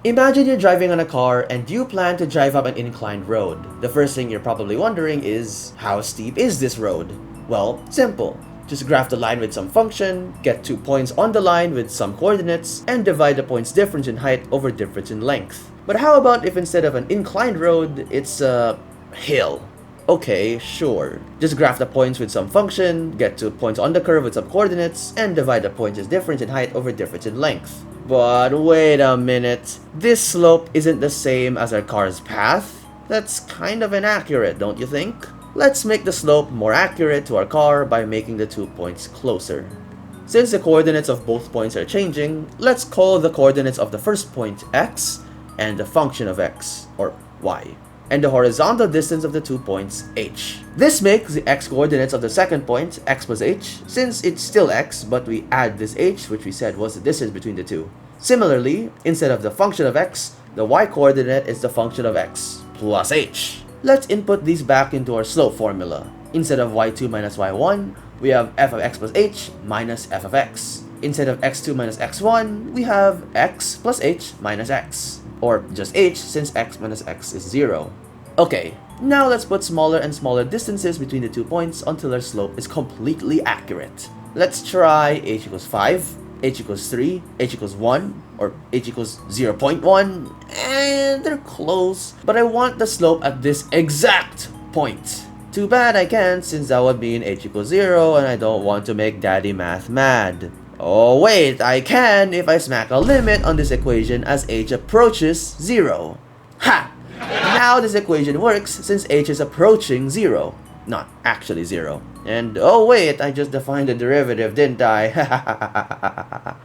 Imagine you're driving on a car and you plan to drive up an inclined road. The first thing you're probably wondering is, how steep is this road? Well, simple. Just graph the line with some function, get 2 points on the line with some coordinates, and divide the points difference in height over difference in length. But how about if instead of an inclined road, it's a hill? Okay, sure. Just graph the points with some function, get 2 points on the curve with some coordinates, and divide the points as difference in height over difference in length. But wait a minute. This slope isn't the same as our car's path? That's kind of inaccurate, don't you think? Let's make the slope more accurate to our car by making the 2 points closer. Since the coordinates of both points are changing, let's call the coordinates of the first point x and the function of x, or y, and the horizontal distance of the 2 points h. This makes the x coordinates of the second point x plus h, since it's still x but we add this h, which we said was the distance between the two. Similarly, instead of the function of x, the y coordinate is the function of x plus h. Let's input these back into our slope formula. Instead of y2 minus y1, we have f of x plus h minus f of x. Instead of x2 minus x1, we have x plus h minus x. Or just h, since x minus x is 0. Okay, now let's put smaller and smaller distances between the 2 points until our slope is completely accurate. Let's try h equals 5, h equals 3, h equals 1, or h equals 0.1, and they're close, but I want the slope at this exact point. Too bad I can't, since that would mean h equals 0 and I don't want to make daddy math mad. Oh wait, I can if I smack a limit on this equation as h approaches 0. Ha! Now this equation works since h is approaching 0. Not actually 0. And oh wait, I just defined the derivative, didn't I?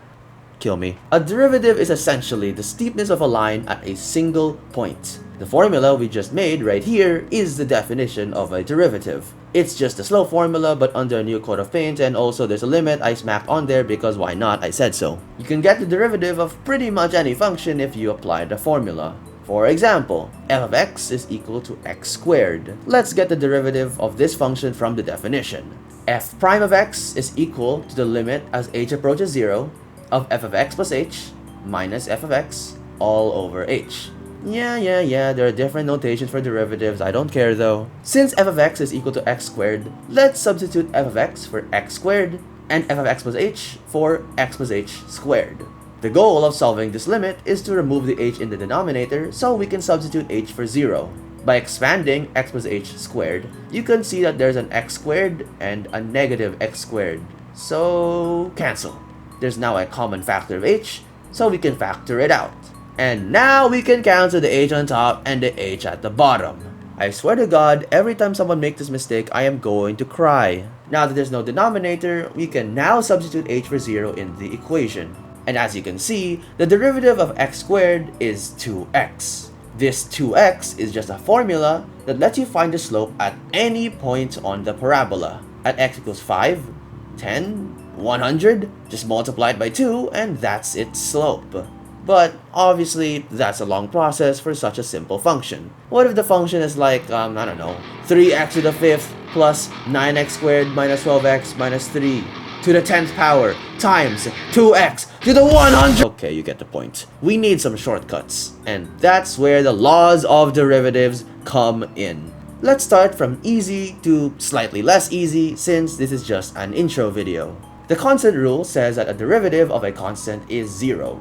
Kill me. A derivative is essentially the steepness of a line at a single point. The formula we just made right here is the definition of a derivative. It's just a slope formula but under a new coat of paint, and also there's a limit I smacked on there because why not, I said so. You can get the derivative of pretty much any function if you apply the formula. For example, f of x is equal to x squared. Let's get the derivative of this function from the definition. F prime of x is equal to the limit as h approaches 0 of f of x plus h minus f of x all over h. Yeah, there are different notations for derivatives, I don't care though. Since f of x is equal to x squared, let's substitute f of x for x squared and f of x plus h for x plus h squared. The goal of solving this limit is to remove the h in the denominator so we can substitute h for 0. By expanding x plus h squared, you can see that there's an x squared and a negative x squared. So cancel. There's now a common factor of h, so we can factor it out. And now we can cancel the h on top and the h at the bottom. I swear to God, every time someone makes this mistake, I am going to cry. Now that there's no denominator, we can now substitute h for 0 in the equation. And as you can see, the derivative of x squared is 2x. This 2x is just a formula that lets you find the slope at any point on the parabola. At x equals 5, 10, 100, just multiply it by 2 and that's its slope. But obviously, that's a long process for such a simple function. What if the function is like, I don't know, 3x to the 5th plus 9x squared minus 12x minus 3 to the 10th power times 2x to the 100. Okay, you get the point. We need some shortcuts, and that's where the laws of derivatives come in. Let's start from easy to slightly less easy, since this is just an intro video. The constant rule says that a derivative of a constant is 0,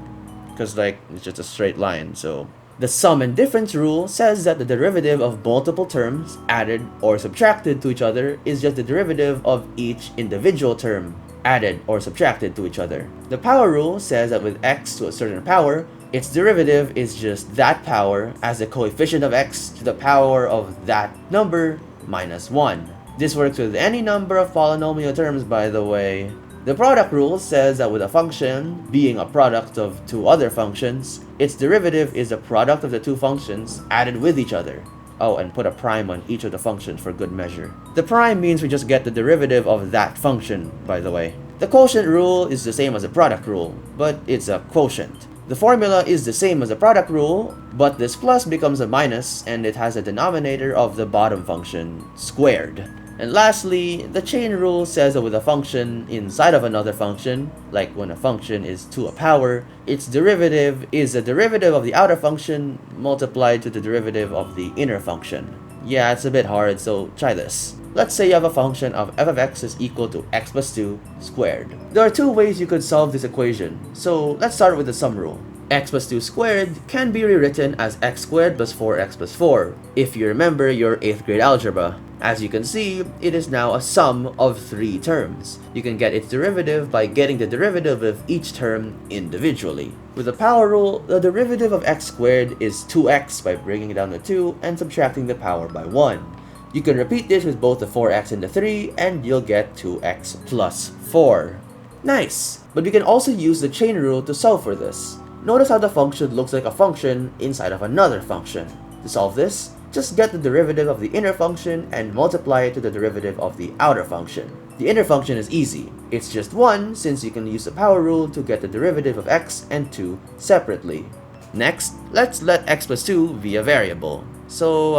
because it's just a straight line, so. The sum and difference rule says that the derivative of multiple terms added or subtracted to each other is just the derivative of each individual term added or subtracted to each other. The power rule says that with x to a certain power, its derivative is just that power as the coefficient of x to the power of that number minus 1. This works with any number of polynomial terms, by the way. The product rule says that with a function being a product of two other functions, its derivative is the product of the two functions added with each other. Oh, and put a prime on each of the functions for good measure. The prime means we just get the derivative of that function, by the way. The quotient rule is the same as the product rule, but it's a quotient. The formula is the same as the product rule, but this plus becomes a minus and it has a denominator of the bottom function squared. And lastly, the chain rule says that with a function inside of another function, like when a function is to a power, its derivative is the derivative of the outer function multiplied to the derivative of the inner function. Yeah, it's a bit hard, so try this. Let's say you have a function of f of x is equal to x plus 2 squared. There are two ways you could solve this equation, so let's start with the sum rule. X plus 2 squared can be rewritten as x squared plus 4x plus 4, if you remember your 8th grade algebra. As you can see, it is now a sum of 3 terms. You can get its derivative by getting the derivative of each term individually. With the power rule, the derivative of x squared is 2x by bringing down the 2 and subtracting the power by 1. You can repeat this with both the 4x and the 3, and you'll get 2x plus 4. Nice! But we can also use the chain rule to solve for this. Notice how the function looks like a function inside of another function. To solve this, just get the derivative of the inner function and multiply it to the derivative of the outer function. The inner function is easy. It's just 1 since you can use the power rule to get the derivative of x and 2 separately. Next, let's let x plus 2 be a variable. So,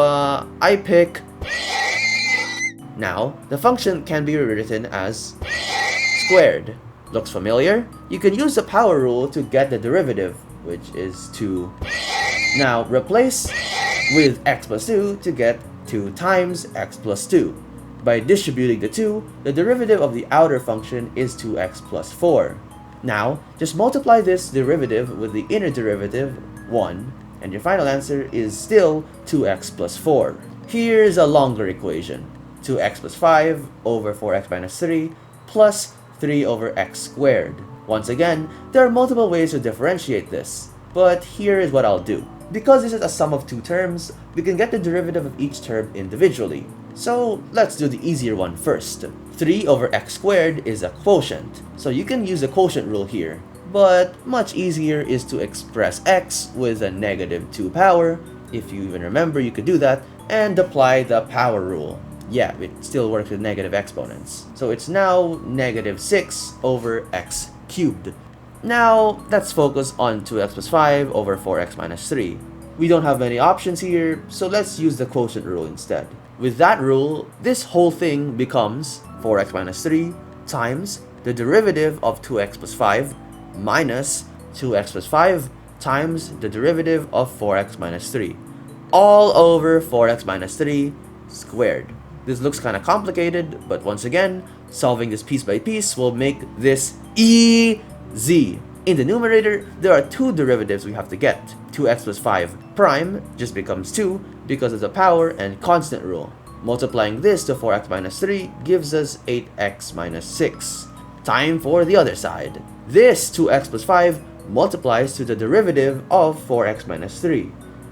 I pick... Now, the function can be rewritten as squared. Looks familiar? You can use the power rule to get the derivative, which is 2. Now, replace with x plus 2 to get 2 times x plus 2. By distributing the 2, the derivative of the outer function is 2x plus 4. Now, just multiply this derivative with the inner derivative, 1, and your final answer is still 2x plus 4. Here's a longer equation. 2x plus 5 over 4x minus 3 plus 3 over x squared. Once again, there are multiple ways to differentiate this, but here is what I'll do. Because this is a sum of 2 terms, we can get the derivative of each term individually. So let's do the easier one first. 3 over x squared is a quotient, so you can use the quotient rule here. But much easier is to express x with a negative 2 power. If you even remember, you could do that, and apply the power rule. Yeah, it still works with negative exponents. So it's now negative 6 over x cubed. Now, let's focus on 2x plus 5 over 4x minus 3. We don't have many options here, so let's use the quotient rule instead. With that rule, this whole thing becomes 4x minus 3 times the derivative of 2x plus 5 minus 2x plus 5 times the derivative of 4x minus 3. All over 4x minus 3 squared. This looks kind of complicated, but once again, solving this piece by piece will make this easy. In the numerator, there are 2 derivatives we have to get. 2x plus 5 prime just becomes 2 because of the power and constant rule. Multiplying this to 4x minus 3 gives us 8x minus 6. Time for the other side. This 2x plus 5 multiplies to the derivative of 4x minus 3.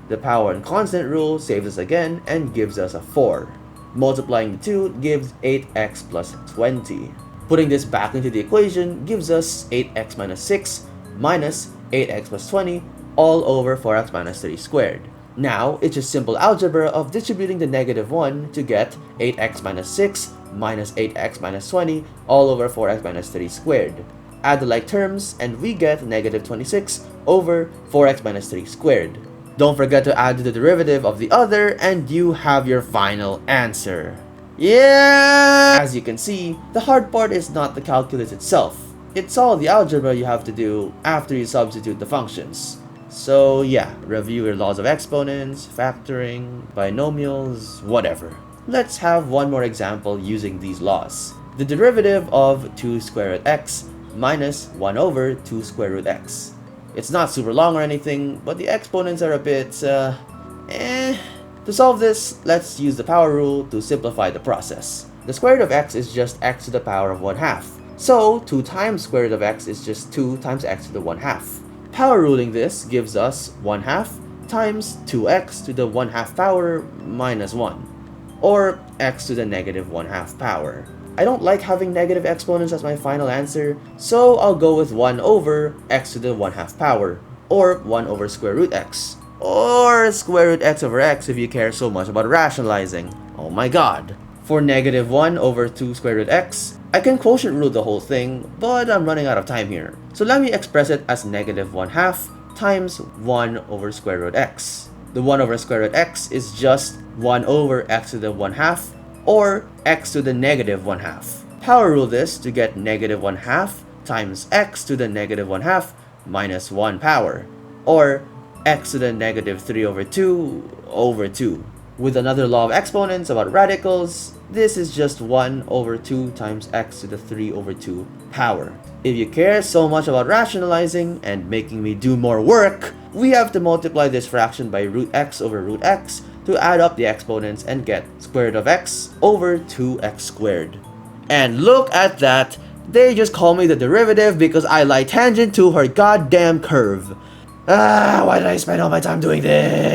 The power and constant rule saves us again and gives us a 4. Multiplying the 2 gives 8x plus 20. Putting this back into the equation gives us 8x minus 6 minus 8x plus 20 all over 4x minus 3 squared. Now, it's just simple algebra of distributing the negative 1 to get 8x minus 6 minus 8x minus 20 all over 4x minus 3 squared. Add the like terms and we get negative 26 over 4x minus 3 squared. Don't forget to add the derivative of the other and you have your final answer. Yeah! As you can see, the hard part is not the calculus itself. It's all the algebra you have to do after you substitute the functions. So yeah, review your laws of exponents, factoring, binomials, whatever. Let's have one more example using these laws. The derivative of 2 square root x minus 1 over 2 square root x. It's not super long or anything, but the exponents are a bit, To solve this, let's use the power rule to simplify the process. The square root of x is just x to the power of 1/2. So 2 times square root of x is just 2 times x to the 1/2. Power ruling this gives us 1/2 times 2x to the 1/2 power minus 1, or x to the negative 1/2 power. I don't like having negative exponents as my final answer, so I'll go with 1 over x to the 1/2 power, or 1 over square root x. Or square root x over x if you care so much about rationalizing. Oh my god. For negative 1 over 2 square root x, I can quotient rule the whole thing, but I'm running out of time here. So let me express it as negative 1/2 times 1 over square root x. The 1 over square root x is just 1 over x to the 1/2 or x to the negative 1/2. Power rule this to get negative 1/2 times x to the negative 1/2 minus 1 power, or x to the negative 3/2 over 2. With another law of exponents about radicals, this is just 1/2 times x to the 3/2 power. If you care so much about rationalizing and making me do more work, we have to multiply this fraction by root x over root x to add up the exponents and get square root of x over 2x squared. And look at that! They just call me the derivative because I lie tangent to her goddamn curve. Why did I spend all my time doing this?